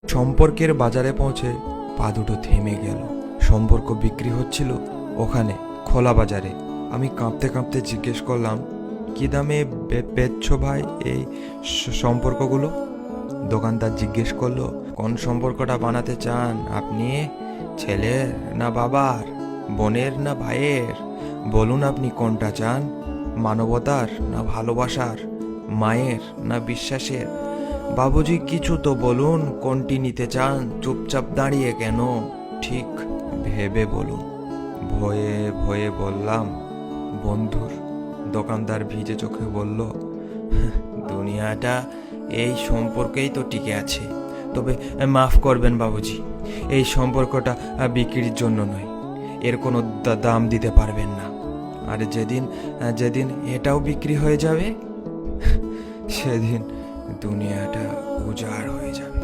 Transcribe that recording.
সম্পর্কের বাজারে পৌঁছে পা দুটো থেমে গেল। সম্পর্ক বিক্রি হচ্ছিল ওখানে, খোলা বাজারে। আমি কাঁপতে কাঁপতে জিজ্ঞেস করলাম, কি দামে বেচছো ভাই এই সম্পর্কগুলো? দোকানদার জিজ্ঞেস করলো, কোন সম্পর্কটা বানাতে চান আপনি? ছেলের না বাবার, বোনের না ভাইয়ের? বলুন আপনি কোনটা চান, মানবতার না ভালোবাসার, মায়ের না বিশ্বাসের? বাবুজি কিছু তো বলুন, কোনটি নিতে চান? চুপচাপ দাঁড়িয়ে কেন? ঠিক ভেবে বলুন। ভয়ে ভয়ে বললাম, বন্ধুর। দোকানদার ভিজে চোখে বলল, দুনিয়াটা এই সম্পর্কেই তো টিকে আছে। তবে মাফ করবেন বাবুজি, এই সম্পর্কটা বিক্রির জন্য নয়। এর কোনো দাম দিতে পারবেন না। আর যেদিন যেদিন এটাও বিক্রি হয়ে যাবে, সেদিন দুনিয়াটা উজাড় হয়ে যাবে।